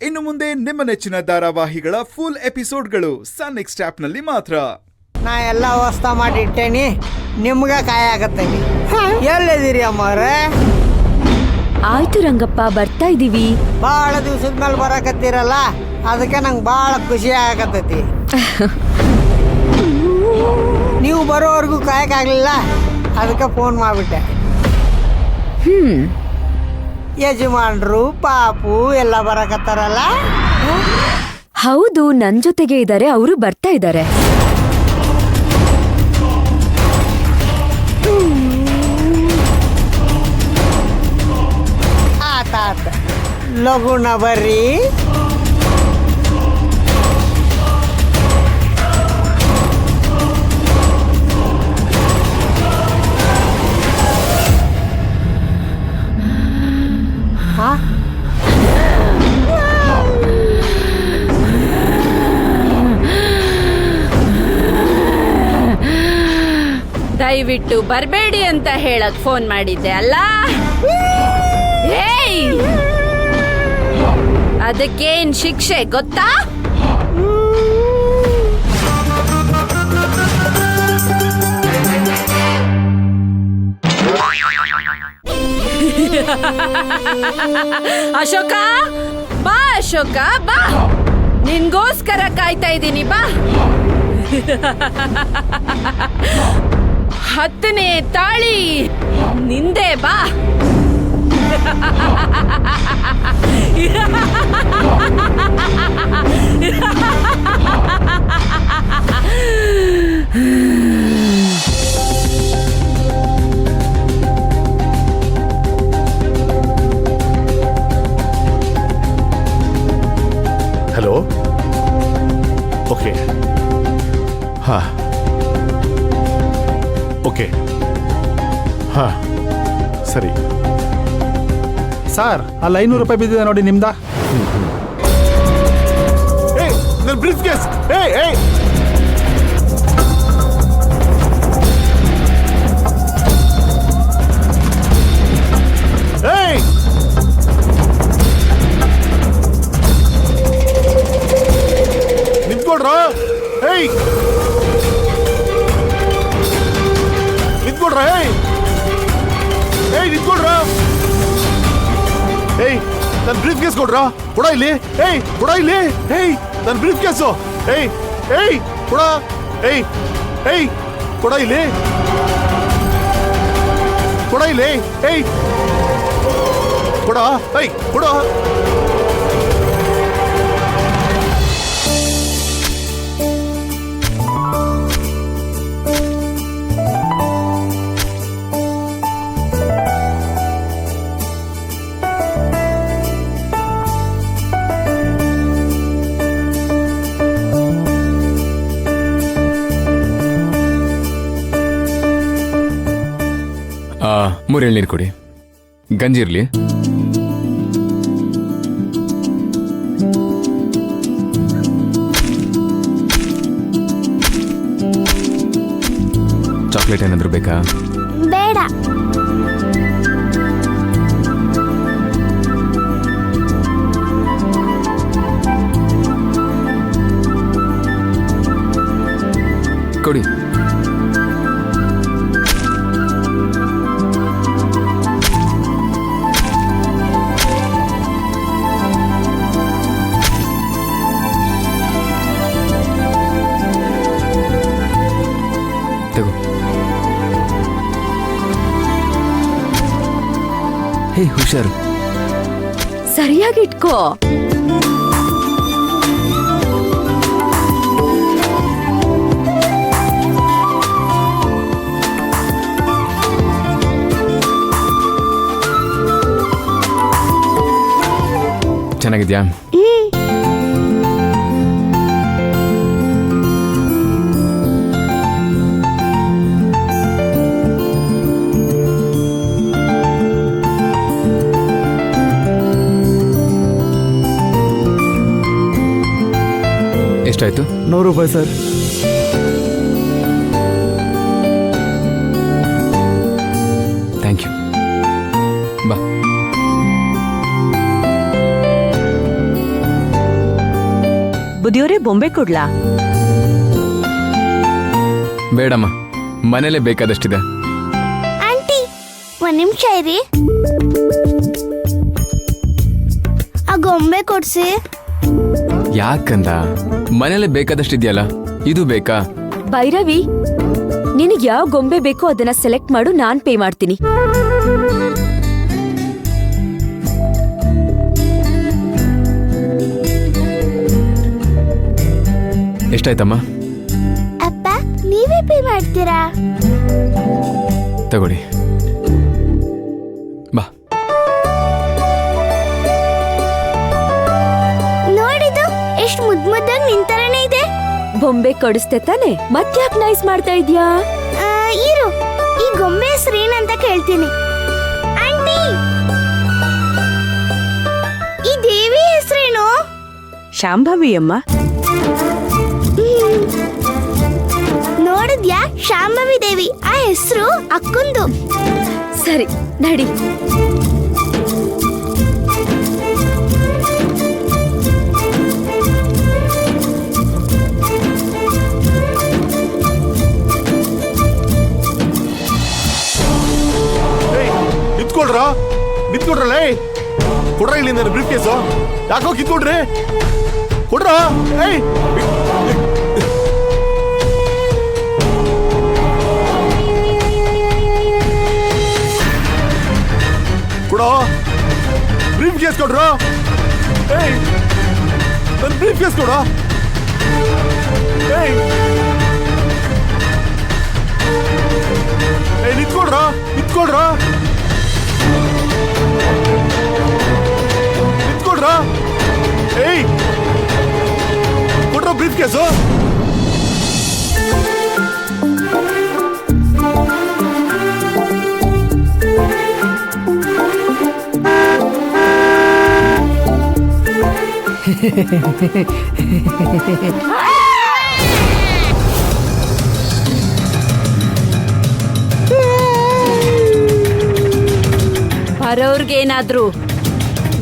ಇನ್ನು ಮುಂದೆ ನಿಮ್ಮ ನೆಚ್ಚಿನ ಧಾರಾವಾಹಿಗಳ ಫುಲ್ ಎಪಿಸೋಡ್ಗಳು ಸನ್ ನೆಕ್ಸ್ಟ್ ಆಪ್ನಲ್ಲಿ ಮಾತ್ರ. ನಾ ಎಲ್ಲ ವ್ಯವಸ್ಥೆ ಮಾಡಿಟ್ಟೇನಿ, ನಿಮ್ಗೆ ಕಾಯಾಗತ್ತೇನಿ. ಎಲ್ಲಿದ್ದೀರಿ ಅಮ್ಮವ್ರೆ? ಆಯ್ತು ರಂಗಪ್ಪ, ಬರ್ತಾ ಇದೀವಿ. ಭಾಳ ದಿವ್ಸದ ಮೇಲೆ ಬರಕತ್ತೀರಲ್ಲ, ಅದಕ್ಕೆ ನಂಗೆ ಭಾಳ ಖುಷಿ ಆಗತ್ತೈತಿ. ನೀವು ಬರೋವರೆಗೂ ಕಾಯಕ್ಕಾಗಲಿಲ್ಲ, ಅದಕ್ಕೆ ಫೋನ್ ಮಾಡಿಬಿಟ್ಟೆ. ಯಜಮಾನ್ರು ಪಾಪು ಎಲ್ಲ ಬರಕತ್ತಾರಲ್ಲ. ಹೌದು, ನನ್ ಜೊತೆಗೆ ಇದ್ದಾರೆ, ಅವರು ಬರ್ತಾ ಇದ್ದಾರೆ. ಆತ ಲಗುಣ ಬರ್ರಿ. ದಯವಿಟ್ಟು ಬರಬೇಡಿ ಅಂತ ಹೇಳಕ್ ಫೋನ್ ಮಾಡಿದ್ದೆ ಅಲ್ಲ. ಅದಕ್ಕೇನ್ ಶಿಕ್ಷೆ ಗೊತ್ತಾ? ಅಶೋಕ ಬಾ, ಅಶೋಕ ಬಾ, ನಿನ್ಗೋಸ್ಕರ ಕಾಯ್ತಾ ಇದ್ದೀನಿ, ಬಾ. 10ನೇ ತಾಳಿ ನಿಂದೆ, ಬಾ. ಹಲೋ, ಓಕೆ, ಹಾ, ಓಕೆ, ಹಾ, ಸರಿ. ಸರ್, ಅಲ್ಲಿ 500 ರೂಪಾಯಿ ಬಿದ್ದಿದೆ ನೋಡಿ, ನಿಮ್ದ. ನನ್ನ ಬ್ರೀಫ್ ಕೇಸ್. ನಿಂತ್ಕೊಡ್ರ, ನಿಂತ್ಕೊಡ್ರ, ನಿಂತ್ಕೊಡ್ರ. ನನ್ನ ಬ್ರೀಫ್ ಕೇಸ್ ಕೊಡ್ರ, ಕೊಡ ಇಲ್ಲಿ. ಕೊಡ ಇಲ್ಲಿ. ನನ್ನ ಬ್ರೀಫ್ ಕೇಸು. ಕೊಡ. ಕೊಡ ಇಲ್ಲಿ. ಕೊಡ ಇಲ್ಲಿ. ಕೊಡ. ಕೊಡ. ಮೂರು ಎಳ್ನೀರು ಕೊಡಿ, ಗಂಜಿರ್ಲಿ. ಚಾಕ್ಲೇಟ್ ಏನಾದರೂ ಬೇಕಾ? ಬೇಡ. ಕೊಡಿ. ಹುಷಾರು, ಸರಿಯಾಗಿ ಇಟ್ಕೋ. ಚೆನ್ನಾಗಿದ್ಯಾ? ಎಷ್ಟಾಯ್ತು? 100 ರೂಪಾಯಿ ಸರ್. Thank you. ಬಾ. ಬುದಿಯೋರೆ ಬೊಂಬೆ ಕೊಡ್ಲಾ? ಬೇಡಮ್ಮ, ಮನೇಲೆ ಬೇಕಾದಷ್ಟಿದೆ. ಆಂಟಿ ಒಂದ್ ನಿಮಿಷ ಇರಿ, ಆ ಗೊಂಬೆ ಕೊಡ್ಸಿ. ಯಾಕಂದ? ಮನೇಲೆ ಬೇಕಾದಷ್ಟಿದ್ಯಲ್ಲ, ಇದು ಬೇಕಾ? ಭೈರವಿ, ನಿನಗ್ ಯಾವ ಗೊಂಬೆ ಬೇಕೋ ಅದನ್ನ ಸೆಲೆಕ್ಟ್ ಮಾಡು, ನಾನ್ ಪೇ ಮಾಡ್ತೀನಿ. ಎಷ್ಟಾಯ್ತಮ್ಮ? ಅಪ್ಪ ನೀವೇ ಪೇ ಮಾಡ್ತೀರಾ? ತಗೊಳ್ಳಿ, ಬಾ. ನೋಡಿದು ಎಷ್ಟು ಮುದ್ ಮುದ್ದಾಗಿ ನಿಂತರನೇ ಇದೆ. ಬೊಂಬೆ ಕೊಡಿಸ್ತೆ ತಾನೆ, ಮತ್ತ್ಯಾಕ್ ನೈಸ್ ಮಾಡ್ತಾ ಇದ್ಯಾ? ಇರು, ಈ ಗೊಂಬೆ ಹೆಸರು ಏನಂತ ಕೇಳ್ತೀನಿ. ಆಂಟಿ, ಈ ದೇವಿ ಹೆಸರೇನು? ಶಾಂಭವಿ ಅಮ್ಮ. ನೋಡಿದ್ಯಾ, ಶಾಂಭವಿ ದೇವಿ. ಆ ಹೆಸರು ಅಕ್ಕಂದು. ಸರಿ ನಡಿ. ನಿಂತ್ಕೊಡ್ರಲ್ಲ, ಕೊಡ್ರ ಇಲ್ಲಿ ನನ್ನ ಬ್ರೀಫ್ ಕೇಸು. ಯಾಕೋ ಕಿತ್ಕೊಡ್ರಿ, ಕೊಡ್ರ. ಏಯ್ ಕೊಡೋ, ಬ್ರೀಫ್ ಕೇಸ್ ಕೊಡ್ರ. ಏಯ್ ನನ್ನ ಬ್ರೀಫ್ ಕೇಸ್ ಕೊಡ. ಏಯ್ ಏಯ್ ನಿಂತ್ಕೊಡ್ರ, ನಿಂತ್ಕೊಡ್ರ, ನಿಂತ್ಕೊಡ್ರ. ಏಯ್ ಕೊಡ್ರ ಬ್ರೀಫ್ ಕೇಸು. ಬರೋರ್ಗೇನಾದ್ರು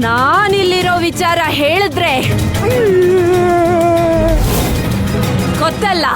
ನಾನಿಲ್ಲಿರೋ ವಿಚಾರ ಹೇಳಿದ್ರೆ ಗೊತ್ತಲ್ಲ.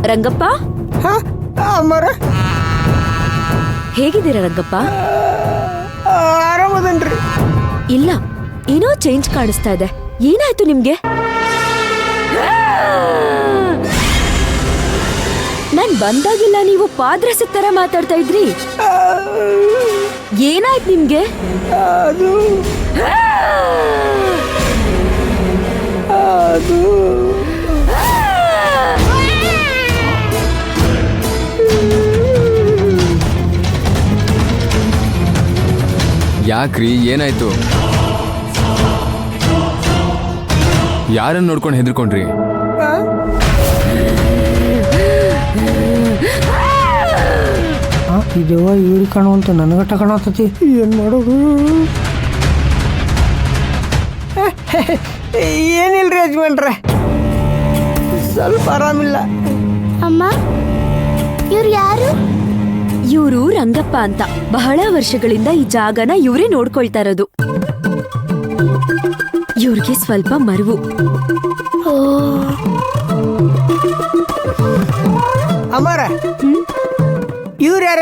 ರಂಗಪ್ಪ, ಅಮ್ಮರ ಹೇಗಿದ್ದೀರಾ ರಂಗಪ್ಪ? ಆರಾಮದನ್ರಿ. ಇಲ್ಲ, ಏನೋ ಚೇಂಜ್ ಕಾಣಿಸ್ತಾ ಇದೆ. ಏನಾಯ್ತು ನಿಮ್ಗೆ? ನಾನ್ ಬಂದಾಗಿಲ್ಲ ನೀವು ಪಾದ್ರಸದ ತರ ಮಾತಾಡ್ತಾ ಇದ್ರಿ. ಏನಾಯ್ತು ನಿಮ್ಗೆ? ಅದು ಅದು ಯಾಕ್ರಿ, ಏನಾಯ್ತು? ಯಾರನ್ನ ನೋಡ್ಕೊಂಡು ಹೆದರ್ಕೊಂಡ್ರಿ? ಇದು ಇವ್ರಿಗೆ ಕಾಣುವಂತ ನನಗಟ್ಟ ಕಾಣತತಿ. ಏನ್ ಮಾಡೋದು? ಏನಿಲ್ರಿ ಯಜಮಾನ್ರೆ, ಸ್ವಲ್ಪ ಆರಾಮಿಲ್ಲ. ಅಮ್ಮ, ಇವ್ರು ಯಾರು? ಇವ್ರು ರಂಗಪ್ಪ ಅಂತ. ಬಹಳ ವರ್ಷಗಳಿಂದ ಈ ಜಾಗನ ಇವರೇ ನೋಡ್ಕೊಳ್ತಾ ಇರೋದು. ಇವ್ರಿಗೆ ಸ್ವಲ್ಪ ಮರುವು. ಅಮ್ಮಾರ, ಇವ್ರು ಯಾರ?